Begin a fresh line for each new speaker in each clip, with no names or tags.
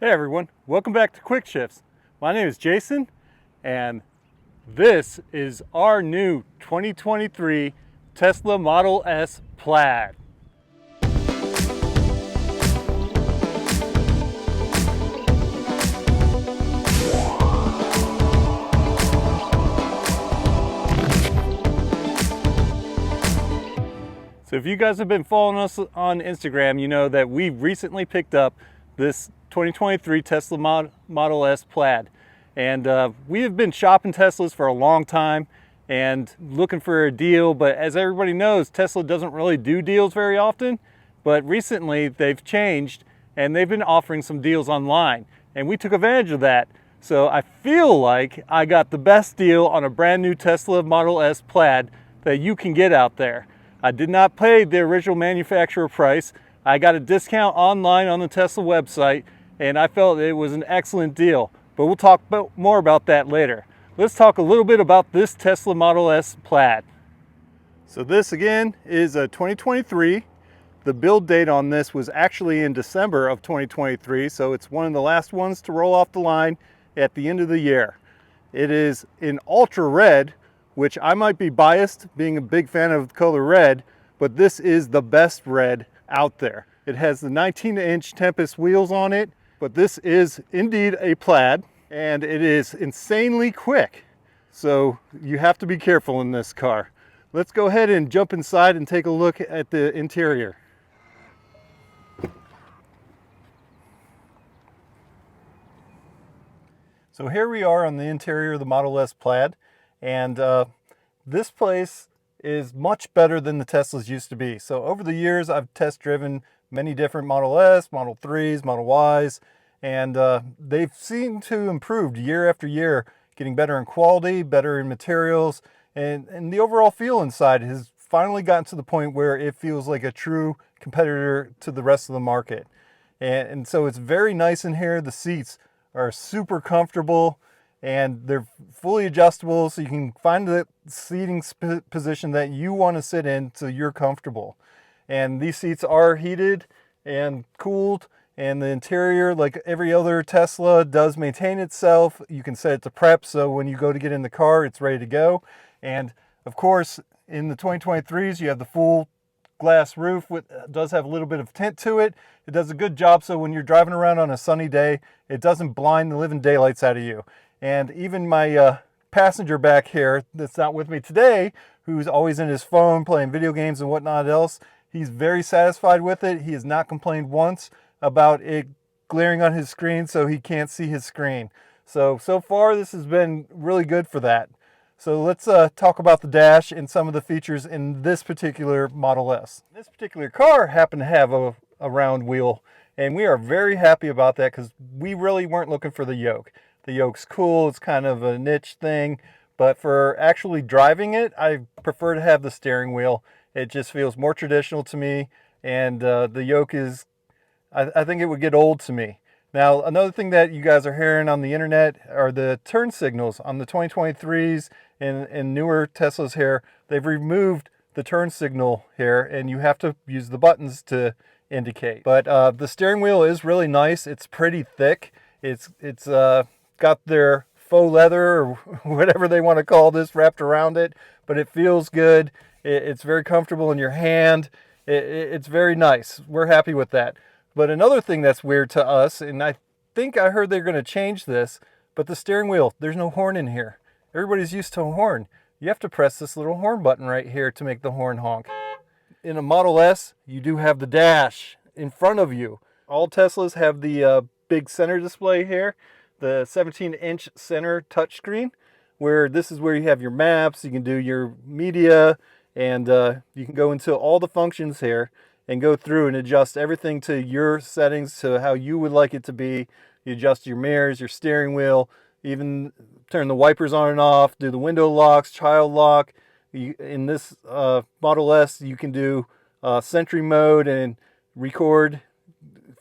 Hey everyone, welcome back to Quick Shifts. My name is Jason, and this is our new 2023 Tesla Model S Plaid. So if you guys have been following us on Instagram, you know that we recently picked up this 2023 Tesla Model S Plaid. And we have been shopping Teslas for a long time and looking for a deal, but as everybody knows, Tesla doesn't really do deals very often. But recently they've changed and they've been offering some deals online, and we took advantage of that. So I feel like I got the best deal on a brand new Tesla Model S Plaid that you can get out there. I did not pay the original manufacturer price. I got a discount online on the Tesla website, and I felt it was an excellent deal. But we'll talk more about that later. Let's talk a little bit about this Tesla Model S Plaid. So this again is a 2023. The build date on this was actually in December of 2023, so it's one of the last ones to roll off the line at the end of the year. It is in ultra red, which I might be biased being a big fan of the color red, but this is the best red out there. It has the 19-inch Tempest wheels on it, but this is indeed a Plaid, and it is insanely quick. So you have to be careful in this car. Let's go ahead and jump inside and take a look at the interior. So here we are on the interior of the Model S Plaid, and this place is much better than the Teslas used to be. So over the years, I've test driven many different Model S, Model 3s, Model Ys, and they've seemed to improve year after year, getting better in quality, better in materials, and the overall feel inside has finally gotten to the point where it feels like a true competitor to the rest of the market. And so it's very nice in here. The seats are super comfortable and they're fully adjustable, so you can find the seating position that you want to sit in so you're comfortable. And these seats are heated and cooled, and the interior, like every other Tesla, does maintain itself. You can set it to prep, so when you go to get in the car, it's ready to go. And of course, in the 2023s, you have the full glass roof, which does have a little bit of tint to it. It does a good job, so when you're driving around on a sunny day, it doesn't blind the living daylights out of you. And even my passenger back here that's not with me today, who's always in his phone playing video games and whatnot else, he's very satisfied with it. He has not complained once about it glaring on his screen so he can't see his screen. So far this has been really good for that. So let's talk about the dash and some of the features in this particular Model S. This particular car happened to have a round wheel, and we are very happy about that because we really weren't looking for the yoke. The yoke's cool, it's kind of a niche thing, but for actually driving it, I prefer to have the steering wheel. It just feels more traditional to me, and the yoke is, I think it would get old to me. Now, another thing that you guys are hearing on the internet are the turn signals. On the 2023s and newer Teslas here, they've removed the turn signal here, and you have to use the buttons to indicate. But the steering wheel is really nice. It's pretty thick. It's got their faux leather or whatever they want to call this wrapped around it, but it feels good. It's very comfortable in your hand. It's very nice. We're happy with that. But another thing that's weird to us, and I think I heard they're going to change this, but the steering wheel, there's no horn in here. Everybody's used to a horn. You have to press this little horn button right here to make the horn honk. In a Model S, you do have the dash in front of you. All Teslas have the big center display here, the 17-inch center touchscreen, where this is where you have your maps, you can do your media, and you can go into all the functions here and go through and adjust everything to your settings, to how you would like it to be. You adjust your mirrors, your steering wheel, even turn the wipers on and off, do the window locks, child lock. In this Model S, you can do Sentry mode and record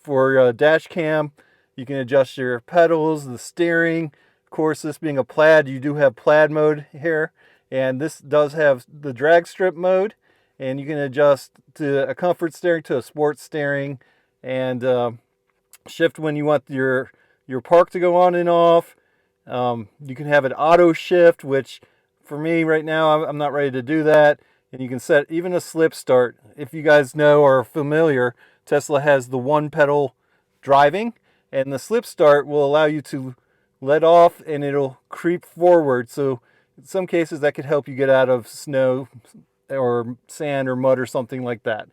for dash cam. You can adjust your pedals, the steering. Of course, this being a Plaid, you do have Plaid mode here. And this does have the drag strip mode. And you can adjust to a comfort steering to a sports steering. And shift when you want your park to go on and off. You can have an auto shift, which for me right now, I'm not ready to do that. And you can set even a slip start. If you guys know or are familiar, Tesla has the one pedal driving, and the slip start will allow you to let off and it'll creep forward. So in some cases that could help you get out of snow or sand or mud or something like that.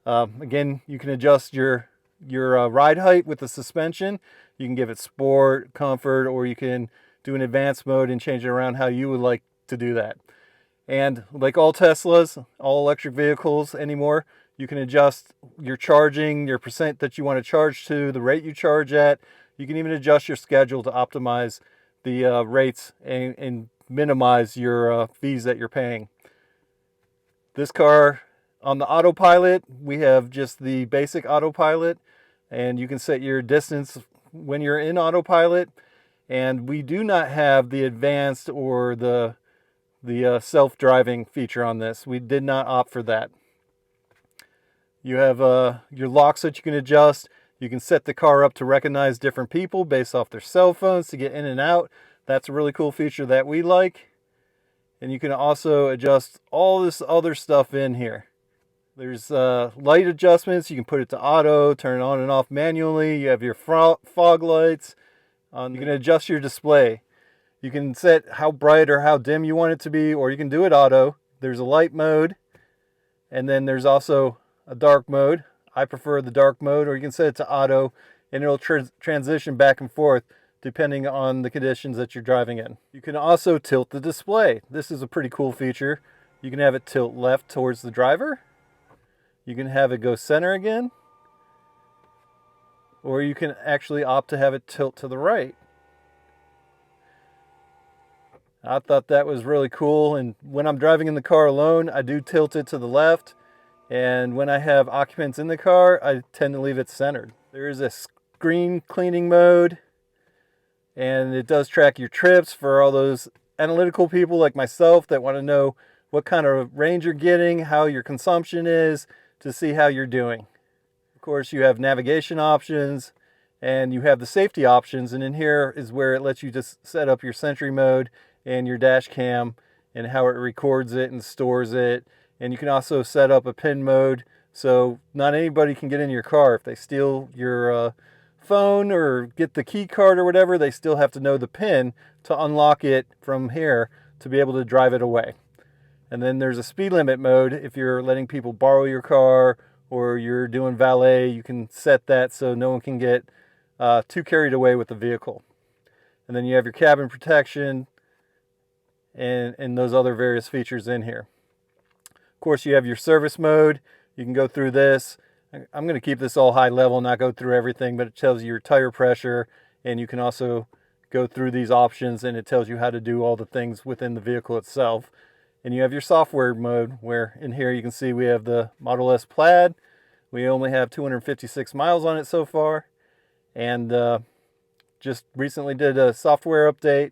Again, you can adjust your ride height with the suspension. You can give it sport, comfort, or you can do an advanced mode and change it around how you would like to do that. And like all Teslas, all electric vehicles anymore, you can adjust your charging, your percent that you want to charge to, the rate you charge at. You can even adjust your schedule to optimize the rates and minimize your fees that you're paying. This car, on the autopilot, we have just the basic autopilot, and you can set your distance when you're in autopilot. And we do not have the advanced or the self-driving feature on this. We did not opt for that. You have your locks that you can adjust. You can set the car up to recognize different people based off their cell phones to get in and out. That's a really cool feature that we like. And you can also adjust all this other stuff in here. There's light adjustments. You can put it to auto, turn it on and off manually. You have your fog lights. You can adjust your display. You can set how bright or how dim you want it to be, or you can do it auto. There's a light mode, and then there's also a dark mode. I prefer the dark mode, or you can set it to auto, and it'll transition back and forth depending on the conditions that you're driving in. You can also tilt the display. This is a pretty cool feature. You can have it tilt left towards the driver. You can have it go center again, or you can actually opt to have it tilt to the right. I thought that was really cool, and when I'm driving in the car alone, I do tilt it to the left, and when I have occupants in the car, I tend to leave it centered. There is a screen cleaning mode, and it does track your trips for all those analytical people like myself that want to know what kind of range you're getting, how your consumption is, to see how you're doing. Of course, you have navigation options, and you have the safety options, and in here is where it lets you just set up your Sentry mode and your dash cam and how it records it and stores it. And you can also set up a PIN mode, so not anybody can get in your car. If they steal your phone or get the key card or whatever, they still have to know the PIN to unlock it from here to be able to drive it away. And then there's a speed limit mode. If you're letting people borrow your car or you're doing valet, you can set that so no one can get too carried away with the vehicle. And then you have your cabin protection and those other various features in here. Of course, you have your service mode. You can go through this. I'm going to keep this all high level, not go through everything, but it tells you your tire pressure, and you can also go through these options, and it tells you how to do all the things within the vehicle itself. And you have your software mode, where in here you can see we have the Model S Plaid. We only have 256 miles on it so far, and just recently did a software update.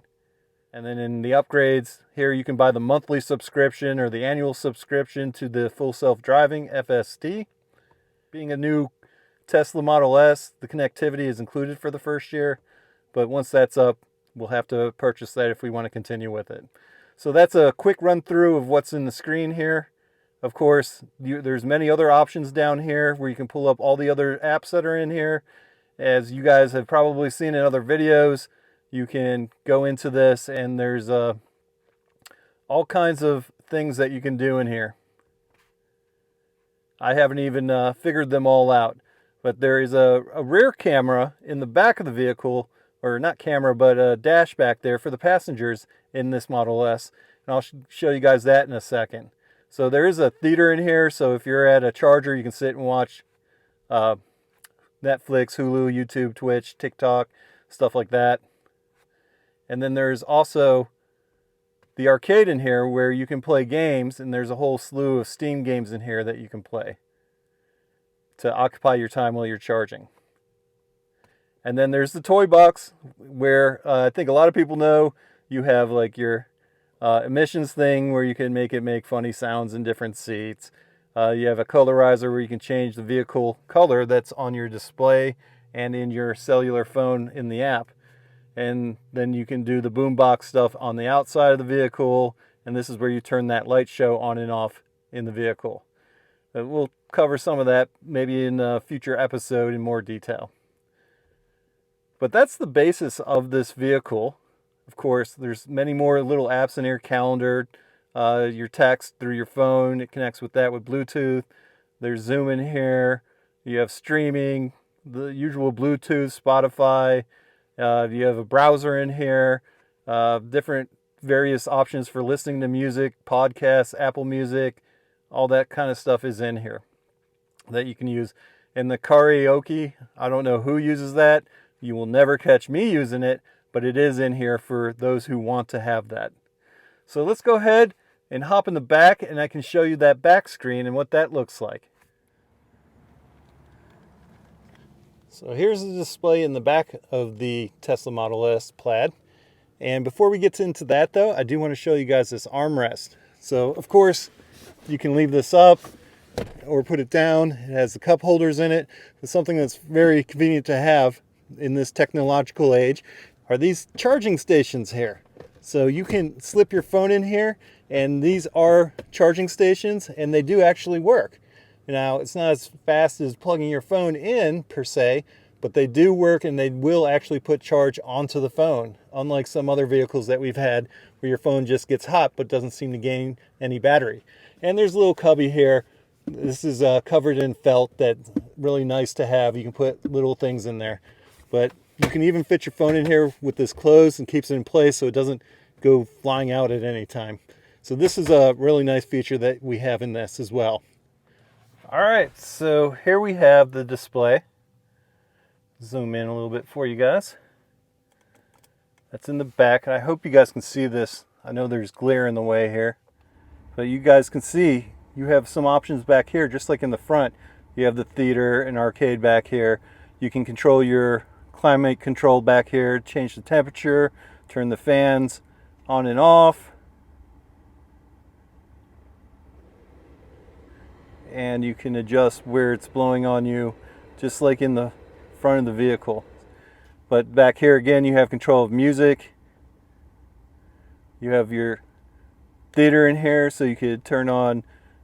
And then in the upgrades, here you can buy the monthly subscription or the annual subscription to the full self-driving FSD. Being a new Tesla Model S, the connectivity is included for the first year, but once that's up, we'll have to purchase that if we want to continue with it. So that's a quick run through of what's in the screen here. Of course, there's many other options down here where you can pull up all the other apps that are in here. As you guys have probably seen in other videos, you can go into this and there's all kinds of things that you can do in here. I haven't even figured them all out, but there is a rear camera in the back of the vehicle, or not camera, but a dash back there for the passengers in this Model S. And I'll show you guys that in a second. So there is a theater in here, so if you're at a charger, you can sit and watch Netflix, Hulu, YouTube, Twitch, TikTok, stuff like that. And then there's also the arcade in here where you can play games, and there's a whole slew of Steam games in here that you can play to occupy your time while you're charging. And then there's the toy box where I think a lot of people know you have like your emissions thing where you can make it make funny sounds in different seats. You have a colorizer where you can change the vehicle color that's on your display, and in your cellular phone in the app. And then you can do the boombox stuff on the outside of the vehicle, and this is where you turn that light show on and off in the vehicle. We'll cover some of that maybe in a future episode in more detail. But that's the basis of this vehicle. Of course, there's many more little apps in here. Calendar, your text through your phone, it connects with that with Bluetooth. There's Zoom in here. You have streaming, the usual Bluetooth, Spotify. You have a browser in here, different various options for listening to music, podcasts, Apple Music, all that kind of stuff is in here that you can use. And the karaoke, I don't know who uses that. You will never catch me using it, but it is in here for those who want to have that. So let's go ahead and hop in the back, and I can show you that back screen and what that looks like. So here's the display in the back of the Tesla Model S Plaid. And before we get into that though, I do want to show you guys this armrest. So of course, you can leave this up or put it down. It has the cup holders in it. It's something that's very convenient to have in this technological age are these charging stations here. So you can slip your phone in here, and these are charging stations, and they do actually work. Now, it's not as fast as plugging your phone in per se, but they do work, and they will actually put charge onto the phone, unlike some other vehicles that we've had where your phone just gets hot but doesn't seem to gain any battery. And there's a little cubby here. This is covered in felt that's really nice to have. You can put little things in there. But you can even fit your phone in here with this closed and keeps it in place so it doesn't go flying out at any time. So this is a really nice feature that we have in this as well. All right, so here we have the display. Zoom in a little bit for you guys. That's in the back, and I hope you guys can see this. I know there's glare in the way here, but you guys can see you have some options back here, just like in the front. You have the theater and arcade back here. You can control your climate control back here, change the temperature, turn the fans on and off. And you can adjust where it's blowing on you, just like in the front of the vehicle. But back here again, you have control of music. You have your theater in here, so you could turn on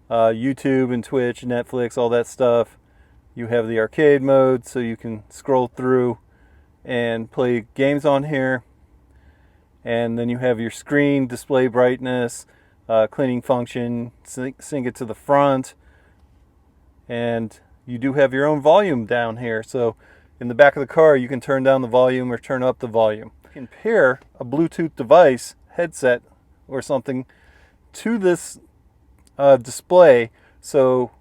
YouTube and Twitch, Netflix, all that stuff. You have the arcade mode, so you can scroll through and play games on here. And then you have your screen, display brightness, cleaning function, sync it to the front. And you do have your own volume down here. So in the back of the car, you can turn down the volume or turn up the volume. You can pair a Bluetooth device, headset or something, to this display. So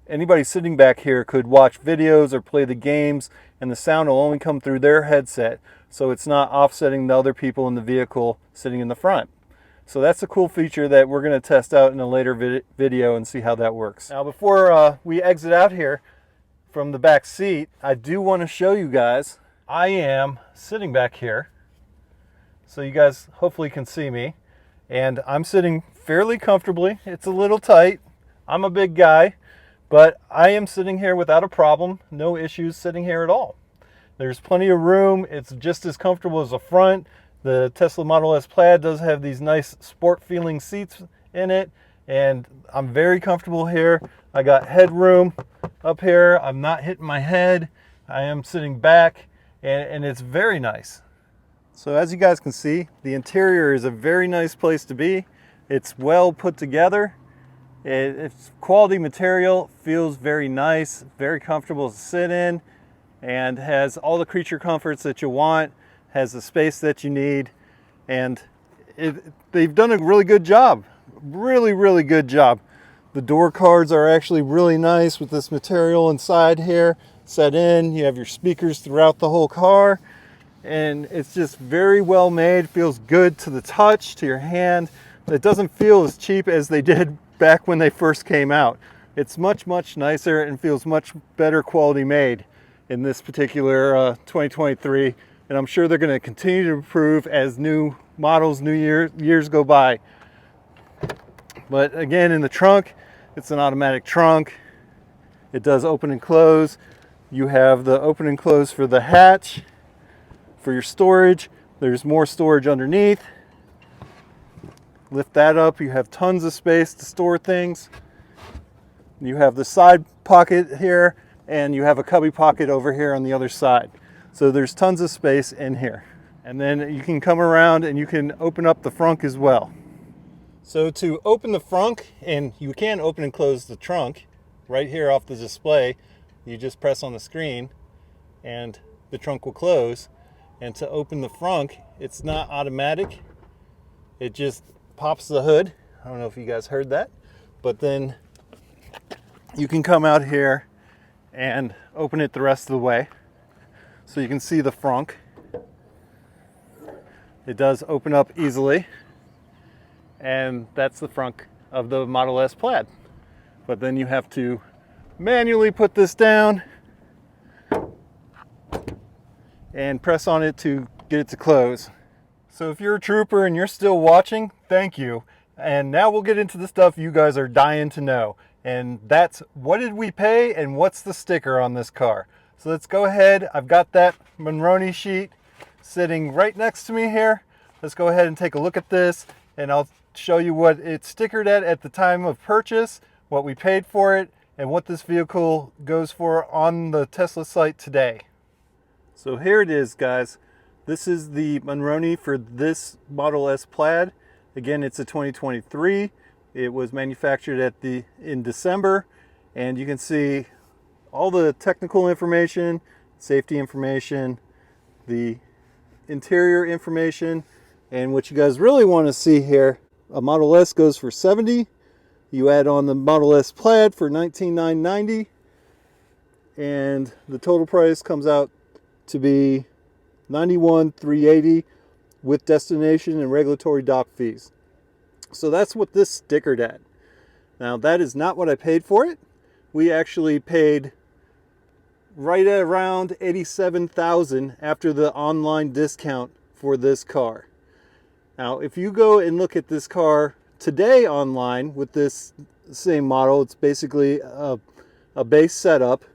anybody sitting back here could watch videos or play the games, and the sound will only come through their headset. So it's not offsetting the other people in the vehicle sitting in the front. So that's a cool feature that we're going to test out in a later video and see how that works. Now before we exit out here from the back seat, I do want to show you guys, I am sitting back here. So you guys hopefully can see me. And I'm sitting fairly comfortably. It's a little tight. I'm a big guy, but I am sitting here without a problem. No issues sitting here at all. There's plenty of room. It's just as comfortable as the front. The Tesla Model S Plaid does have these nice sport feeling seats in it, and I'm very comfortable here. I got headroom up here. I'm not hitting my head. I am sitting back, and it's very nice. So as you guys can see, the interior is a very nice place to be. It's well put together. It's quality material, feels very nice, very comfortable to sit in, and has all the creature comforts that you want, has the space that you need, and they've done a really good job. Really good job. The door cards are actually really nice with this material inside here set in. You have your speakers throughout the whole car, and it's just very well made. Feels good to the touch, to your hand. It doesn't feel as cheap as they did back when they first came out. It's much nicer and feels much better quality made in this particular 2023. And I'm sure they're going to continue to improve as new models, years go by. But again, in the trunk, it's an automatic trunk. It does open and close. You have the open and close for the hatch for your storage. There's more storage underneath. Lift that up, you have tons of space to store things. You have the side pocket here, and you have a cubby pocket over here on the other side. So there's tons of space in here. And then you can come around and you can open up the frunk as well. So to open the frunk, and you can open and close the trunk right here off the display, you just press on the screen and the trunk will close. And to open the frunk, it's not automatic. It just pops the hood. I don't know if you guys heard that, but then you can come out here and open it the rest of the way so you can see the frunk. It does open up easily, and that's the frunk of the Model S Plaid. But then you have to manually put this down and press on it to get it to close. So if you're a trooper and you're still watching, thank you. And now we'll get into the stuff you guys are dying to know. And that's, what did we pay and what's the sticker on this car? So let's go ahead. I've got that Monroney sheet sitting right next to me here. Let's go ahead and take a look at this, and I'll show you what it's stickered at the time of purchase, what we paid for it, and what this vehicle goes for on the Tesla site today. So here it is, guys. This is the Monroney for this Model S Plaid. Again, it's a 2023. It was manufactured in December, and you can see all the technical information, safety information, the interior information, and what you guys really want to see here. A Model S goes for $70. You add on the Model S Plaid for $19,990, and the total price comes out to be $91,380 with destination and regulatory dock fees. So that's what this stickered at. Now that is not what I paid for it. We actually paid right at around $87,000 after the online discount for this car. Now if you go and look at this car today online with this same model, it's basically a base setup.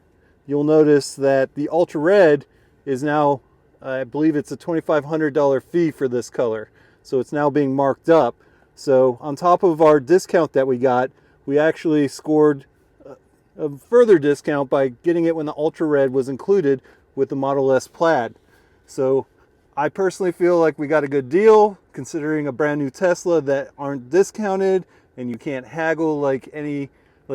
You'll notice that the Ultra Red is now, I believe it's a $2,500 fee for this color. So it's now being marked up. So on top of our discount that we got, we actually scored a further discount by getting it when the Ultra Red was included with the Model S Plaid. So I personally feel like we got a good deal considering a brand new Tesla that aren't discounted, and you can't haggle like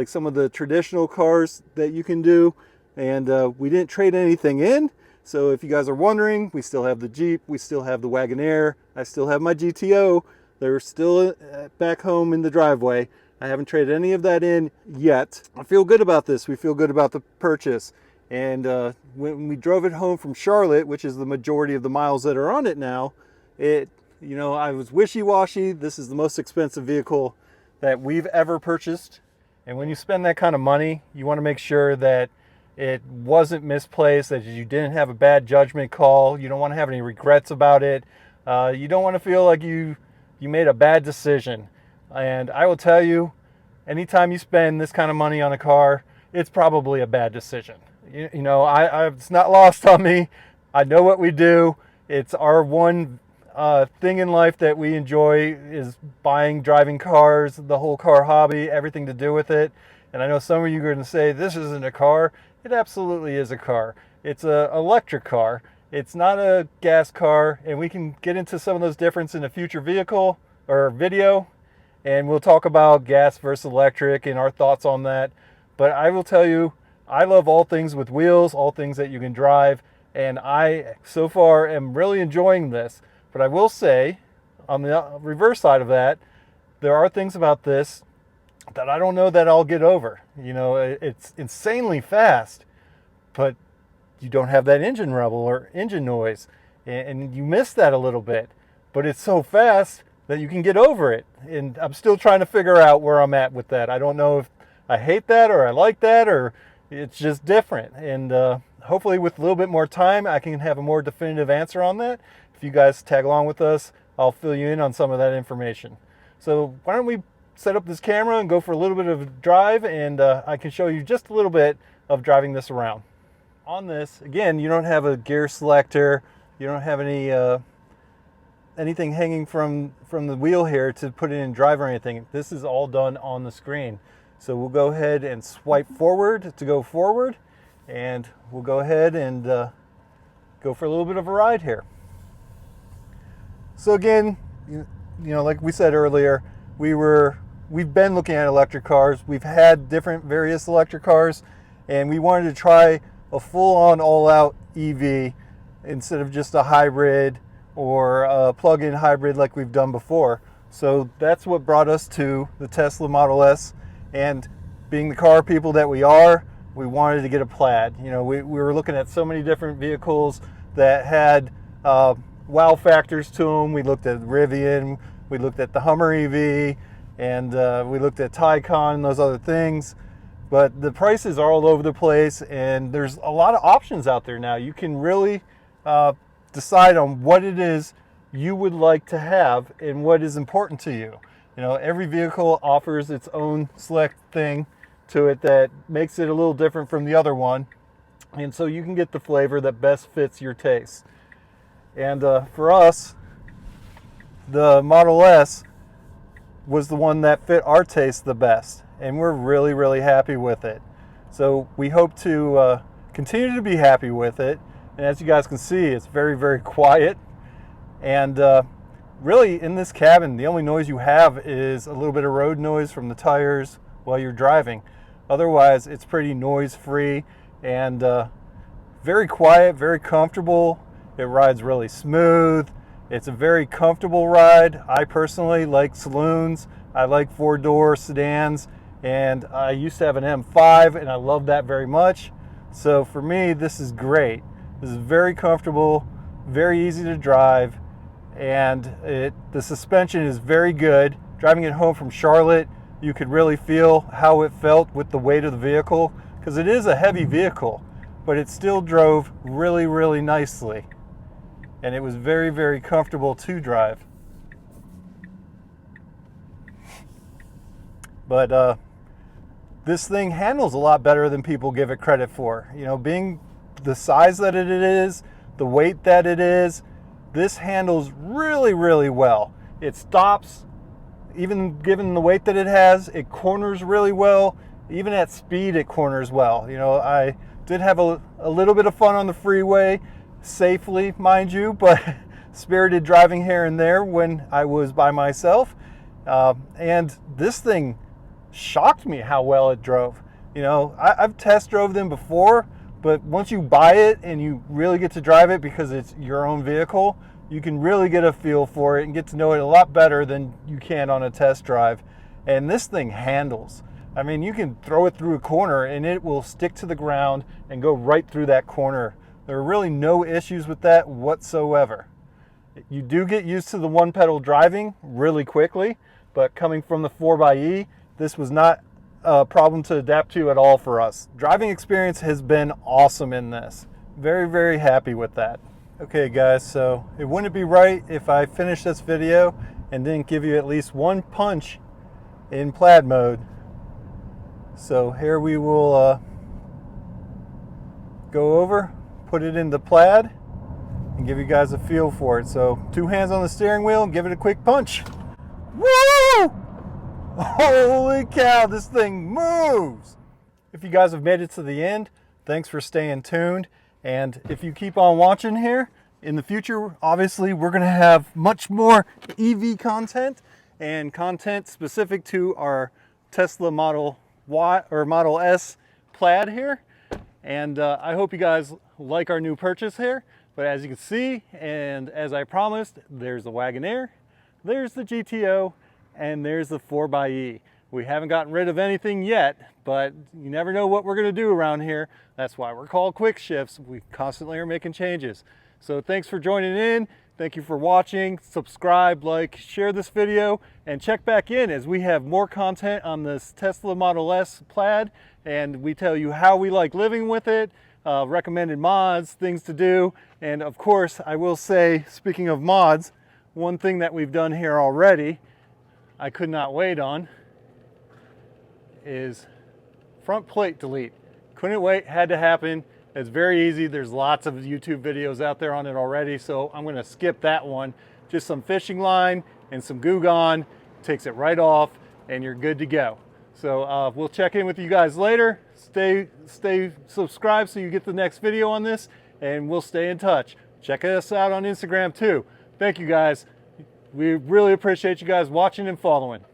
some of the traditional cars that you can do. And we didn't trade anything in. So if you guys are wondering, we still have the Jeep, we still have the Wagoneer, I still have my GTO. They're still back home in the driveway. I haven't traded any of that in yet. I feel good about this. We feel good about the purchase. And when we drove it home from Charlotte, which is the majority of the miles that are on it now, I was wishy-washy. This is the most expensive vehicle that we've ever purchased. And when you spend that kind of money, you want to make sure that it wasn't misplaced, that you didn't have a bad judgment call. You don't want to have any regrets about it. You don't want to feel like you made a bad decision. And I will tell you, anytime you spend this kind of money on a car, it's probably a bad decision. It's not lost on me. I know what we do. It's our one thing in life that we enjoy is driving cars, the whole car hobby, everything to do with it. And I know some of you are going to say, this isn't a car. It absolutely is a car. It's an electric car. It's not a gas car. And we can get into some of those differences in a future vehicle or video. And we'll talk about gas versus electric and our thoughts on that. But I will tell you, I love all things with wheels, all things that you can drive. And I, so far, am really enjoying this. But I will say, on the reverse side of that, there are things about this that I don't know that I'll get over. It's insanely fast, but you don't have that engine revel or engine noise, and you miss that a little bit. But it's so fast that you can get over it, and I'm still trying to figure out where I'm at with that. I don't know if I hate that or I like that, or it's just different. And hopefully with a little bit more time, I can have a more definitive answer on that. If you guys tag along with us, I'll fill you in on some of that information. So why don't we set up this camera and go for a little bit of a drive, and I can show you just a little bit of driving this around. on this, again, you don't have a gear selector, you don't have any anything hanging from the wheel here to put it in drive or anything. This is all done on the screen. So we'll go ahead and swipe forward to go forward, and we'll go ahead and go for a little bit of a ride here. So again, you know, like we said earlier, we've been looking at electric cars. We've had different various electric cars, and we wanted to try a full-on all-out EV instead of just a hybrid or a plug-in hybrid like we've done before. So that's what brought us to the Tesla Model S, and being the car people that we are, we wanted to get a Plaid. You know, we were looking at so many different vehicles that had wow factors to them. We looked at Rivian, we looked at the Hummer EV, and we looked at Taycan and those other things. But the prices are all over the place, and there's a lot of options out there now. You can really decide on what it is you would like to have and what is important to you. You know, every vehicle offers its own select thing to it that makes it a little different from the other one, and so you can get the flavor that best fits your taste. And for us, the Model S was the one that fit our taste the best, and we're really, really happy with it. So we hope to continue to be happy with it. And as you guys can see, it's very, very quiet. And really, in this cabin, the only noise you have is a little bit of road noise from the tires while you're driving. Otherwise, it's pretty noise-free and very quiet, very comfortable. It rides really smooth. It's a very comfortable ride. I personally like saloons. I like four-door sedans, and I used to have an M5, and I love that very much. So for me, this is great. This is very comfortable, very easy to drive, and the suspension is very good. Driving it home from Charlotte, you could really feel how it felt with the weight of the vehicle, because it is a heavy vehicle, but it still drove really, really nicely. And it was very, very comfortable to drive. But this thing handles a lot better than people give it credit for. You know, being the size that it is, the weight that it is, this handles really, really well. It stops, even given the weight that it has, it corners really well. Even at speed, it corners well. You know, I did have a little bit of fun on the freeway, safely, mind you, but spirited driving here and there when I was by myself. And this thing shocked me how well it drove. You know, I've test drove them before, but once you buy it and you really get to drive it because it's your own vehicle, you can really get a feel for it and get to know it a lot better than you can on a test drive. And this thing handles. I mean, you can throw it through a corner and it will stick to the ground and go right through that corner. There are really no issues with that whatsoever. You do get used to the one pedal driving really quickly, but coming from the 4xe, this was not a problem to adapt to at all for us. Driving experience has been awesome in this. Very, very happy with that. Okay guys, so it wouldn't be right if I finished this video and didn't give you at least one punch in Plaid mode. So here we will go over, put it into Plaid, and give you guys a feel for it. So 2 hands on the steering wheel and give it a quick punch. Woo! Holy cow, this thing moves! If you guys have made it to the end, thanks for staying tuned. And if you keep on watching here, in the future, obviously, we're going to have much more EV content and content specific to our Tesla Model Y or Model S Plaid here. And I hope you guys like our new purchase here. But as you can see, and as I promised, there's the Wagoneer, there's the GTO, and there's the 4xe. We haven't gotten rid of anything yet, but you never know what we're going to do around here. That's why we're called quick shifts. We constantly are making changes. So thanks for joining in. Thank you for watching. Subscribe, like, share this video, and check back in as we have more content on this Tesla Model S Plaid, and we tell you how we like living with it, recommended mods, things to do, and of course, I will say, speaking of mods, one thing that we've done here already, I could not wait on, is front plate delete. Couldn't wait, had to happen. It's very easy. There's lots of YouTube videos out there on it already, so I'm going to skip that one. Just some fishing line and some Goo Gone, takes it right off, and you're good to go. So we'll check in with you guys later. Stay subscribed so you get the next video on this, and we'll stay in touch. Check us out on Instagram too. Thank you guys. We really appreciate you guys watching and following.